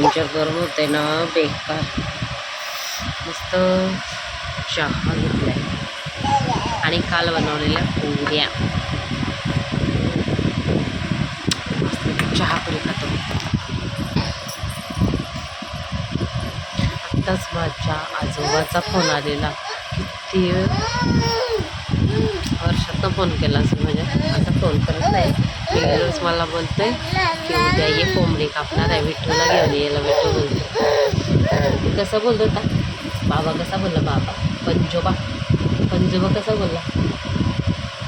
Danger गरम होते ना, बेकार. मस्त चहा घेतलाय आणि काल बनवलेल्या पुऱ्या. चहा पुरी खातो. आत्ताच माझ्या आजोबाचा फोन आलेला. किती वर्षातनं फोन केला असेल, म्हणजे आता फोन करत नाही. रोज मला बोलतोय की उद्या ये कोंबडी कापणार आहे, विठूला घेऊन यायला. विठू बोलतो. कसं बोलतो होता बाबा? कसा बोलला बाबा? पंजोबा. पंजोबा कसा बोलला?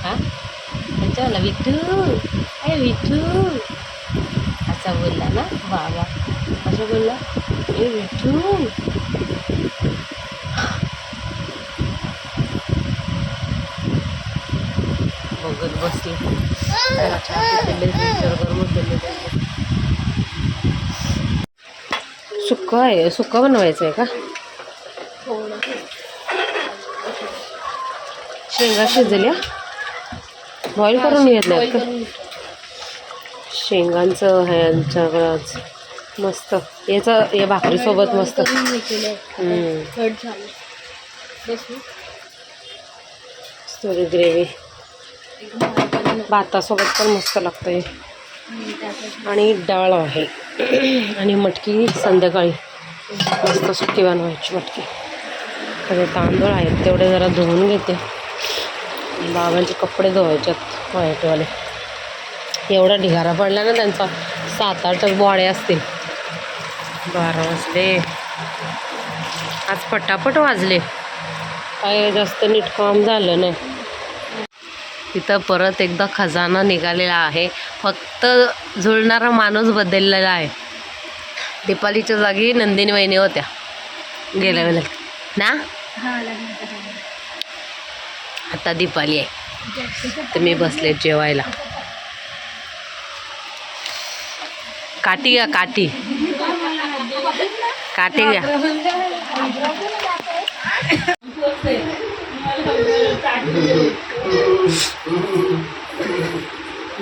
हां त्याच्या बोलला विठू, अरे विठू असा बोलला ना बाबा. असं बोलला ए विठू. बघत बसले. सुक्का आहे. सुक्का बनवायचं आहे का? शेंगा शिजल्या बॉईल करून घेतल्यात का? शेंगांचं आहे आमच्याकडं आज मस्त. याचं या भाकरीसोबत मस्त. थोडी ग्रेव्ही भातासोबत पण मस्त लागतं. आणि डाळ आहे आणि मटकी संध्याकाळी मस्त सुकी बनवायची मटकी. तर तांदूळ आहेत तेवढे जरा धुवून घेते. बाबांचे कपडे धुवायच्यात व्हाईटवाले. एवढा ढिगारा पडला ना त्यांचा. 7-8 बॉडे असतील. 12 वाजले आज. पटापट वाजले. काय जास्त नीट काम झालं नाही. तिथं परत एकदा खजाना निघालेला आहे. फक्त झुलणारा माणूस बदललेला आहे. दीपालीच्या जागी नंदिनी वहिनी होत्या गेल्या वेळेला ना. आता दीपाली आहे. तर मी बसले जेवायला. काठी घ्या, काठी काठी घ्या.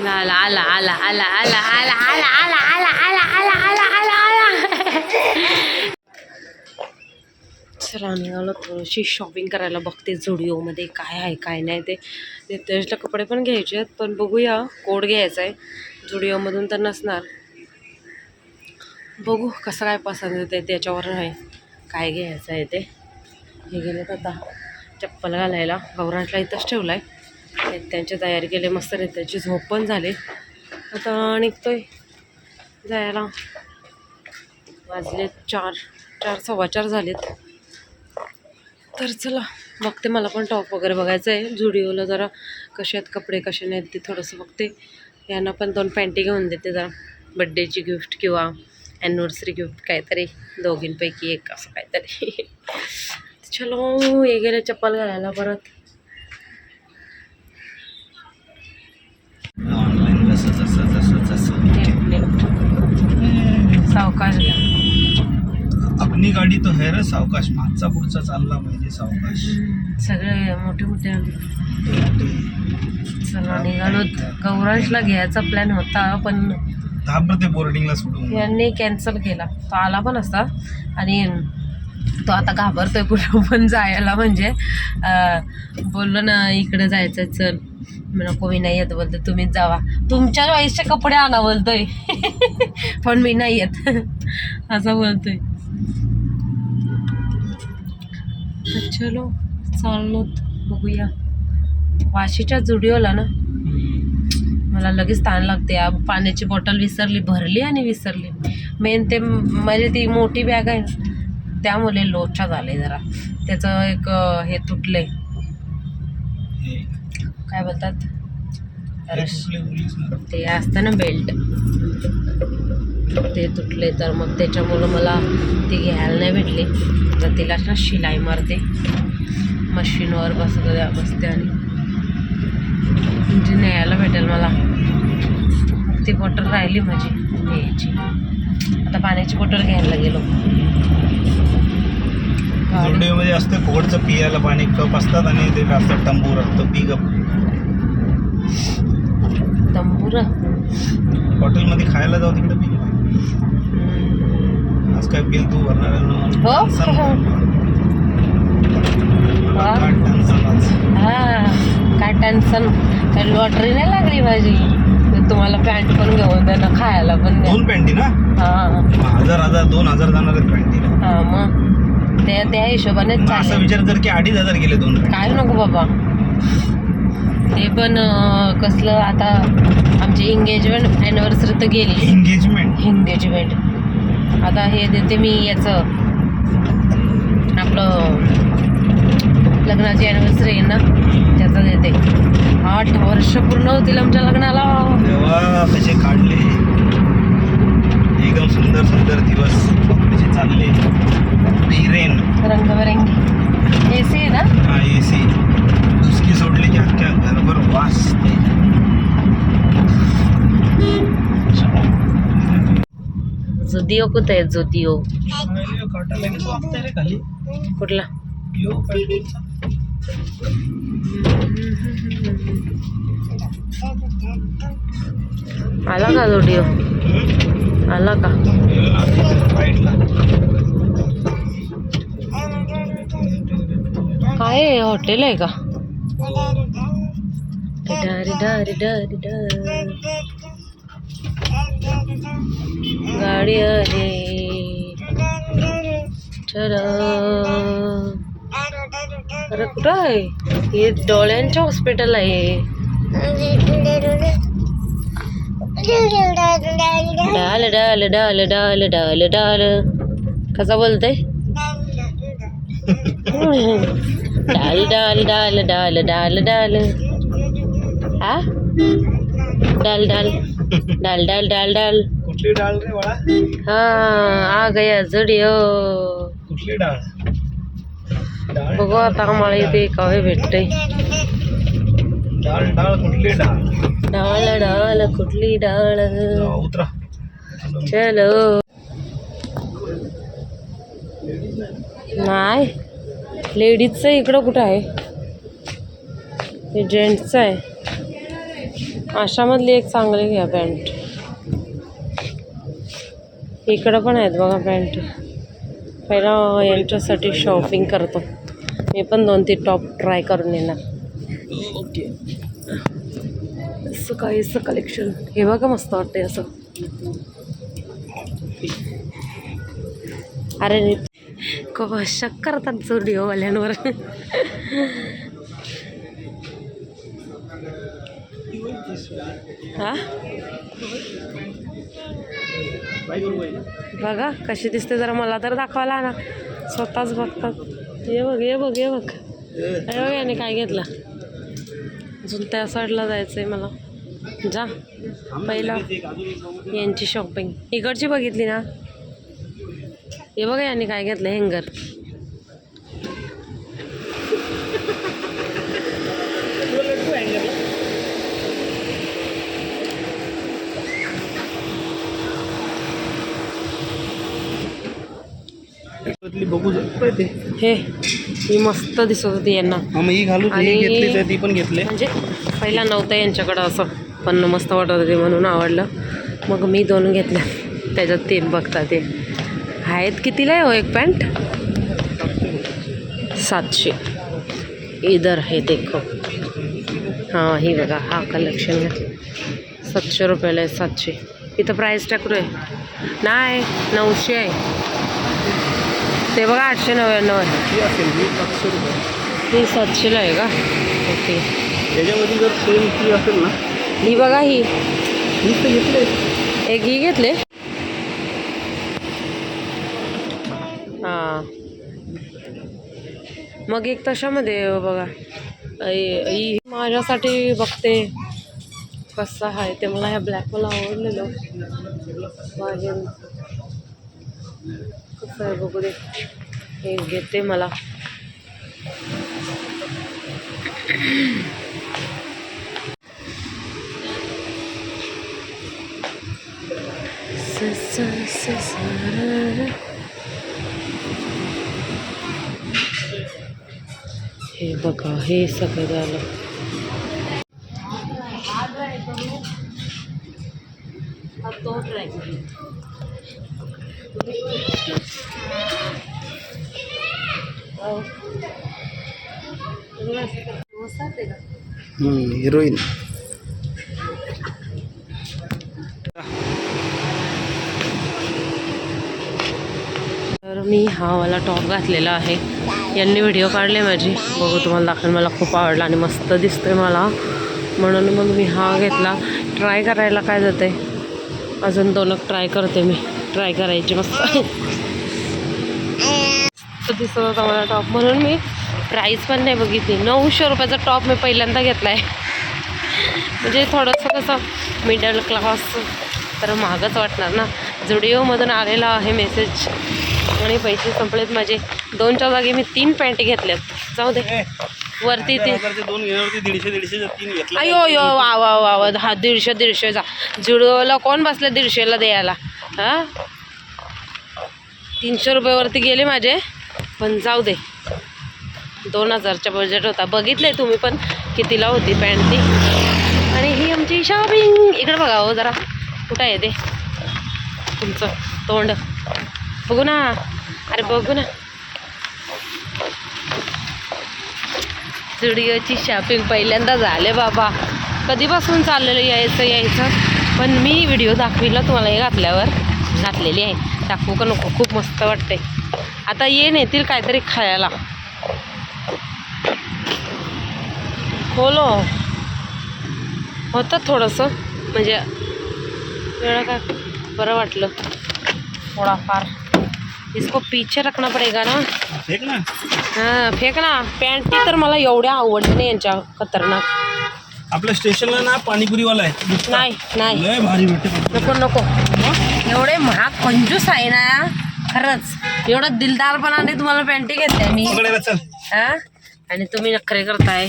आला आला आला आला आला आला आला आला आला आला आला आला आला आला. चला निघालो. थोडीशी शॉपिंग करायला बघते झुडिओमध्ये काय आहे काय नाही ते. त्याच्यातले कपडे पण घ्यायचे आहेत पण बघूया. कोट घ्यायचा आहे झुडिओमधून तर नसणार. बघू कसं काय पसंत येते त्याच्यावर आहे काय घ्यायचं आहे ते. हे गेलेत आता चप्पल घालायला. गौरांटला इथंच ठेवला आहे. त्यांची तयारी केली मस्त रे. त्याची झोप पण झाली. आता निघतोय जायला. वाजले 4-4:15 झालेत. तर चला बघते. मला पण टॉप वगैरे बघायचं आहे. झुडिओला जरा कसे आहेत कपडे कसे नाहीत ते थोडंसं बघते. यांना पण 2 पॅन्टी घेऊन देते जरा बड्डेची गिफ्ट किंवा ॲनिव्हर्सरी गिफ्ट काहीतरी. दोघींपैकी एक असं काहीतरी. चलो हे गेले चप्पल घालायला परत. सावकाश घ्या. आपली गाडी तो है रे सावकाश. मागचा पुढचा चालला पाहिजे सावकाश. सगळे मोठे मोठे. चला निघालो. गौरांशला घ्यायचा प्लॅन होता पण घाबरते बोर्डिंगला सोडून. यांनी कॅन्सल केला. तो आला पण असता आणि तो आता घाबरतोय कुठं पण जायला. म्हणजे बोललो ना इकडे जायचं चल. नको मी नाही येत बोलतो. तुम्हीच जावा. तुमच्या चॉईसचे कपडे आणा बोलतोय. पण मी नाही येत असं बोलतोय. चलो चाललो बघूया. वाशीच्या झुडिओला ना मला लगेच ताण लागते. पाण्याची बॉटल विसरली. भरली आणि विसरली. मेन ते म्हणजे ती मोठी बॅग आहे ना त्यामुळे लोचा झाले जरा. त्याचं एक हे तुटले काय बोलतात ते असतं ना बेल्ट ते तुटले. तर मग त्याच्यामुळं मला ती घ्यायला नाही भेटली. तर तिलाच ना शिलाई मारते मशीनवर बसते आणि म्हणजे न्यायला भेटेल मला. ती बॉटल राहिली माझी न्यायची. आता पाण्याची बॉटल घ्यायला गेलो. झुडिओमध्ये असतं फुकटचं पियाला पाणी कप असतात आणि ते असतं टंबूर असतं पी कप. तंबूर हॉटेलमध्ये खायला जाऊ तिकडे पी. आज काय बिल तू भरणार आहे ना? हो. मला काय टेन्शन आज. हा काय टेन्शन, काय लॉटरी नाही लागली माझी. तर तुम्हाला पॅन्ट पण घेऊन द्या ना, खायला पण द्या. 2 पॅन्टी ना? हा 1000 जाणार आहेत पॅन्टीला. हा मग त्या हिशोबानेच मग असा चालेल. विचार कर की 2500 गेले 2 पॅन्ट. काय नको बाबा, ते पण कसलं आता आमची एंगेजमेंट ॲनिव्हर्सरी तर गेली. एंगेजमेंट आता हे देते मी याचं, आपलं लग्नाची ॲनिव्हर्सरी आहे ना त्याचं देते. 8 वर्ष पूर्ण होतील आमच्या लग्नाला. तेव्हा कसे काढले एकदम सुंदर सुंदर दिवस कसे चालले. हिरेन रंगबेरंगी AC आहे ना. हा AC दुसकी सोडली की अख्ख्या घरभर वाजते. जुदिओ कुठं आहे? जुदिओ काटा लगेच वागताय रे खाली. कुठला? यो पेट्रोलचा. आला का जुडिओ? आला का? राईटला. काय आहे? हॉटेल आहे का? डारी डारी डारी डार गाडी आली. चला. अरे कुठं आहे हे? डोळ्यांचं हॉस्पिटल आहे. डाल डाल डाल डाल डाल डाल. कसा बोलतय? डाल डाल डाल डाल डाल डाल. हा डाल डाल डाल डाल डाल डाल. कुठली डाळ रे बाळा? हा आ गया जुडिओ. कुठली डाळ? बघू आता आम्हाला इथे काय भेटते. डाळ डाळ कुठली डाळ? डाळ डाळ कुठली डाळ? उतरा. चलो. नाही लेडीजचं इकडं कुठं आहे? हे जेंट्सचं आहे. अशामधली एक चांगली घ्या पॅन्ट. इकडं पण आहेत बघा पॅन्ट. पहिला यांच्यासाठी शॉपिंग करतो. मी पण 2-3 टॉप ट्राय करून येणार. ओके असं काहीचं कलेक्शन. हे बघा मस्त वाटते असं. अरे शक करतात जुडिओवाल्यांवर. हा बघा कशी दिसते जरा मला तर दाखवायला ना. स्वतःच बघतात. ये बघ ये बघ ये बघ. अरे बघ याने काय घेतलं. अजून त्या साईडला जायचं आहे मला. जा पहिला यांची शॉपिंग इकडची बघितली ना. हे बघा याने काय घेतलं. हँगर. बघू शकतो ते. हे ही मस्त दिसत होती यांना. हा मग ही घालू. आणि घेतली तर ती पण घेतली. म्हणजे पहिला नव्हतं यांच्याकडं असं, पण मस्त वाटत होते म्हणून आवडलं. मग मी 2 घेतल्या. त्याच्यात 3 बघता ते आहेत. कितीला आहे हो एक पॅन्ट? 700. इधर है देखो. हां ही बघा हा कलेक्शन घेतलं. 700 रुपयाला आहे. 700. इथं प्राईस टाकू आहे. नाही 900 आहे. ते बघा 899 आहे. ती असेल ही 700 रुपये. ही 700ला आहे का? ओके. त्याच्यामध्ये जर सेम ती असेल ना. ही बघा ही तर घेतले. एक ही घेतले. हां मग एक तशामध्ये बघा. ही माझ्यासाठी बघते कसं आहे ते. मला ह्या ब्लॅक मला आवडलेलं. बाहेर कसं आहे बघू दे. हे घेते मला. हे बघा हे सगळं झालं. तो ट्राय हिरोईन. तर मी हा वाला टॉप घातलेला आहे. यांनी व्हिडिओ काढले माझी, बघू तुम्हाला दाखवेल. मला खूप आवडला आणि मस्त दिसतोय मला, म्हणून मग मी हा घेतला. ट्राय करायला काय जाते, अजून 2 ट्राय करते मी. ट्राय करायची मस्त दिसत होता मला टॉप, म्हणून मी प्राईस पण नाही बघितली. 900 रुपयाचा टॉप मी पहिल्यांदा घेतला आहे. म्हणजे थोडंसं कसं मिडल क्लास तर महागच वाटणार ना. जुडिओमधून आलेला आहे मेसेज आणि पैसे संपलेत माझे. 2च्या जागी मी 3 पॅन्ट घेतल्यात. जाऊ दे, वरती 3 अयो यो वा वा वा वा. 150-150चा जुडिओला कोण बसलं 150ला द्यायला? हां, 300 रुपयावरती गेले माझे, पण जाऊ दे. 2000चा बजेट होता. बघितलंय तुम्ही पण कितीला होती पॅन्ट ती. आणि ही आमची शॉपिंग. इकडे बघा हो जरा, कुठं आहे ते तुमचं तोंड? बघू ना, अरे बघू ना. जुडिओची शॉपिंग पहिल्यांदा झाले बाबा. कधीपासून चाललेलं यायचं, पण मी व्हिडिओ दाखविला तुम्हाला. हे घातलेली आहे. दाखवू का नको? खूप मस्त वाटते. आता येतील काहीतरी खायला. बोलो होतं थोडंसं, म्हणजे वेळा काय बरं वाटलं थोडाफार. इसको पीछे रखना पडेगा ना. फेक ना. हां, फेक ना. पॅन्टी तर मला एवढ्या आवडल्या नाही यांच्या, खतरनाक. आपल्या स्टेशनला ना पाणीपुरीवाला आहे. नाही लय भारी भेटते. नको एवढे महाग कंजूस आहे ना खरंच. एवढं दिलदारपणाने तुम्हाला पॅन्टी घेतल्या मी. चल. हां, आणि तुम्ही नखरे करताय.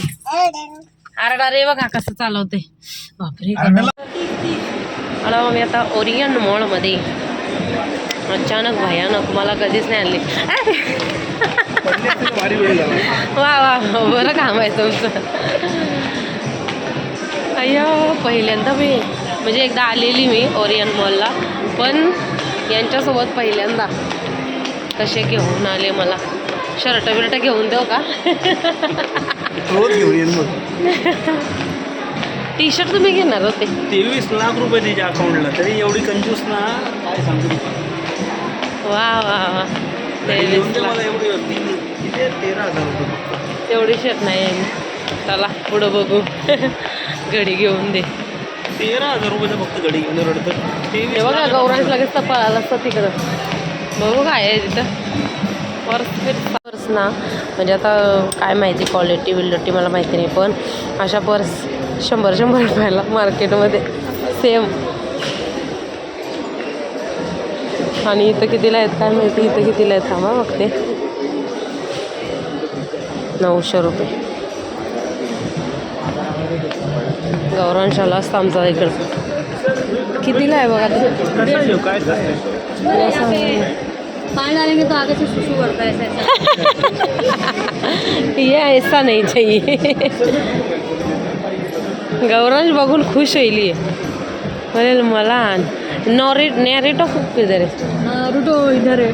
अरे बघा कसं चालवते. बापरे. आला मी आता ओरियन मॉलमध्ये. अचानक भयानक, मला कधीच नाही आणले. वा वा, बरं काम आहे तुमचं. अय्या, पहिल्यांदा मी म्हणजे एकदा आलेली मी ओरियन मॉलला, पण यांच्यासोबत पहिल्यांदा. कसे घेऊन आले मला. शर्ट बिर्ट घेऊन देऊ का? रोज घेऊन येईन मग. टी शर्ट तुम्ही घेणार होते. 23 लाख रुपये तिच्या अकाउंटला, तरी एवढी कंजूस ना, काय सांगू. वा वा वा. 23 लाख. मला एवढी होती 13,000 रुपये. तेवढी शर्ट नाही आहे. चला पुढं बघू. घडी घेऊन दे. 13,000 रुपयाचं फक्त घडी घेऊन रडतं. हे बघा, गौरांश लगेच तर पळाला असतं तिकडं. बघू काय आहे तिथं. पर्स ना, म्हणजे आता काय माहिती क्वालिटी बिलिटी मला माहिती नाही, पण अशा पर्स 100 रुपयाला मार्केटमध्ये सेम. आणि इथं कितीला आहेत काय माहिती. इथं कितीला आहेत थांबा बघते. 900 रुपये. गौरांशाला असतं आमचा इकडं. कितीला आहे बघा ते. पानी डालेंगे तो आगे से सुसु करता है ऐसा। ये ऐसा नहीं चाहिए. गौरांश बघून खुश होईल. बोलेल मला नॅरेटो खूप इधर आहे. रूटो इधर है।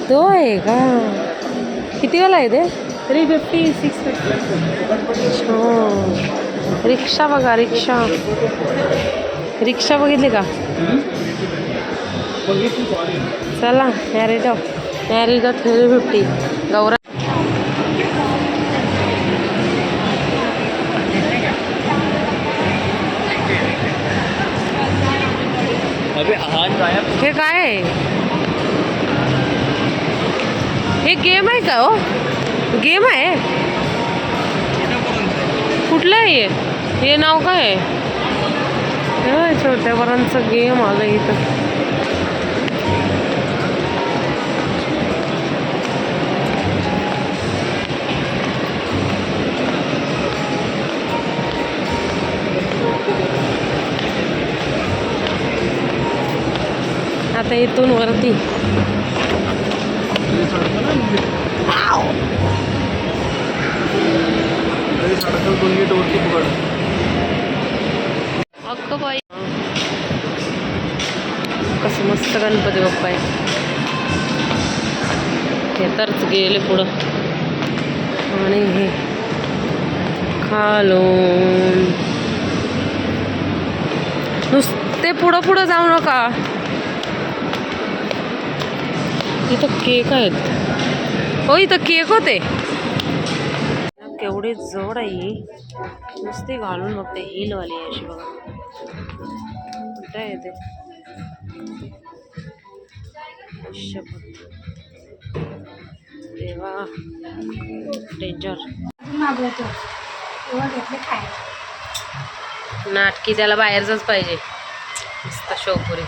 तो आहे का? किती वाला आहे ते? 350 650। हो. रिक्षा बघा, रिक्षा बघितली का? चला नॅरेटो 350. गौरा हे काय आहे? हे गेम आहे का हो? गेम आहे? कुठलं आहे हे नाव काय आहे? छोट्या पोरांचं गेम आलं इथं. आता इथून वरती अक्क बाई कसं मस्त मस्त गणपती बाप्पा आहे. हे तरच गेले पुढं आणि हे खालून नुसते पुढं पुढं जाऊ नका. इथं केक आहेत. हो इथं केक होते. केवढी जड आहे. नुसती घालून बघते. हिलवाली आहे अशी बघा. कुठं येते देवा डेंजर. नाटकी त्याला बाहेरच पाहिजे. मस्त शेवपुरी.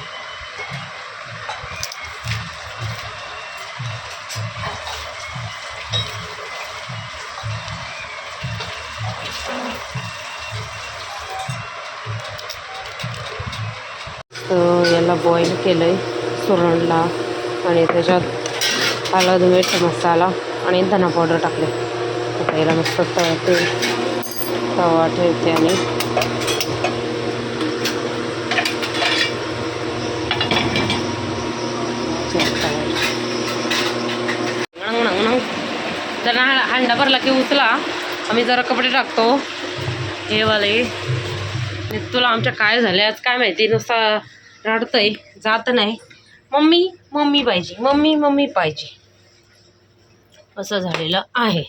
याला बॉईल केलंय सुरणला आणि त्याच्यात हळद मीठ मसाला आणि धना पावडर टाकले. आता याला मस्त तळते. तवा ठेवते आणि जरा अंडा भरला की उचला. आम्ही जरा कपडे टाकतो हे वाले. तुला आमच्या काय झाले आज काय माहिती. नुसता रडतंय जात नाही. मम्मी मम्मी पाहिजे मम्मी मम्मी पाहिजे असं झालेलं आहे.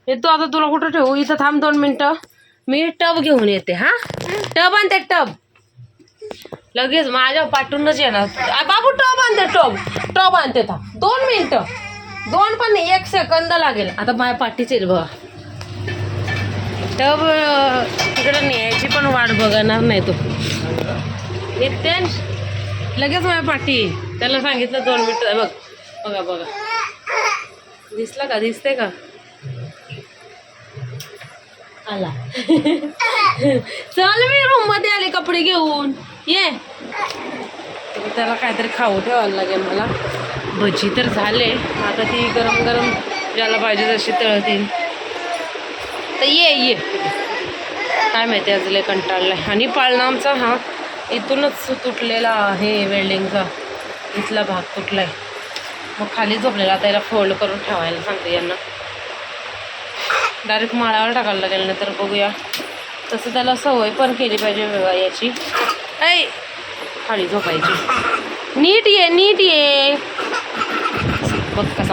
येतो आता तुला कुठं ठेवू. इथं थांब 2 मिनटं. मी टब घेऊन येते. हा टब आणते. टब लगेच माझ्या पाठूनच येणार. बाबू टब आणते. टब आणते. थांब 2 मिनटं. 2 पण नाही 1 सेकंद लागेल. आता माझ्या पाठीच येईल बघा. टब तिकडे न्यायची पण वाट बघणार नाही तो. येते लगेच माझ्या पाठी. त्याला सांगितलं 2 मिनटं. बघ बघा बघा दिसला का. दिसते का. आला. चल मी रूम मध्ये आले कपडे घेऊन ये. त्याला काहीतरी खाऊ ठेवायला लागेल मला. भजी तर झाले. आता ती गरम गरम ज्याला पाहिजे तशी तळतील. तर ये काय माहिती आज लय कंटाळलाय. आणि पाळणा आमचा हा इथूनच तुटलेला आहे. वेल्डिंगचा इथला भाग तुटलाय. मग खाली झोपलेला. आता याला फोल्ड करून ठेवायला सांगते यांना. डायरेक्ट माळावर टाकायला लागेल नाही तर बघूया. तसं त्याला सवय पण केली पाहिजे याची. ऐ खाली झोपायची. नीट ये बघ कसा.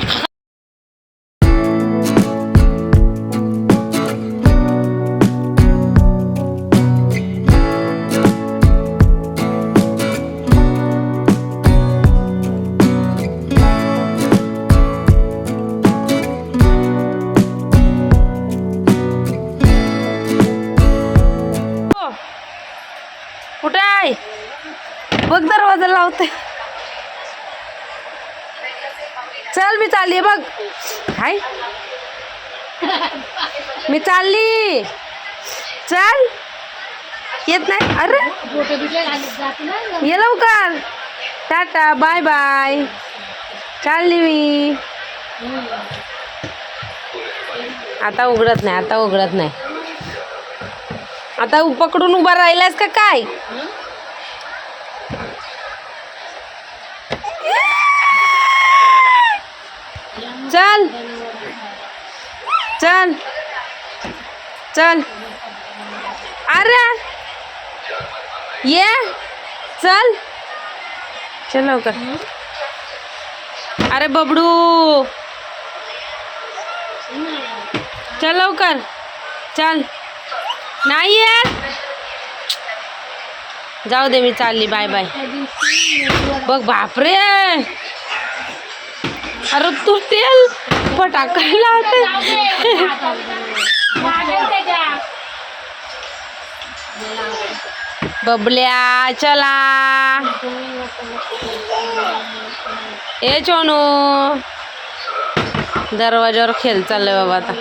कुठे आहे बघ. दरवाजा लावते. चल मी चालली बघ. हाय मी चालली. चल येत नाही. अरे ये लवकर. Tata bye bye. चालली मी. आता उघडत नाही. आता पकडून उभा राहिलास का काय. चल चल चल. अरे ये चल लवकर. अरे बबडू चल लवकर. चल नाही यार. जाऊ दे मी चालली. Bye bye. बघ बापरे. अरे तू तेल फटाकायला होते. बबल्या चला. ए चोनू दरवाजावर खेळ चाललंय बाबा आता.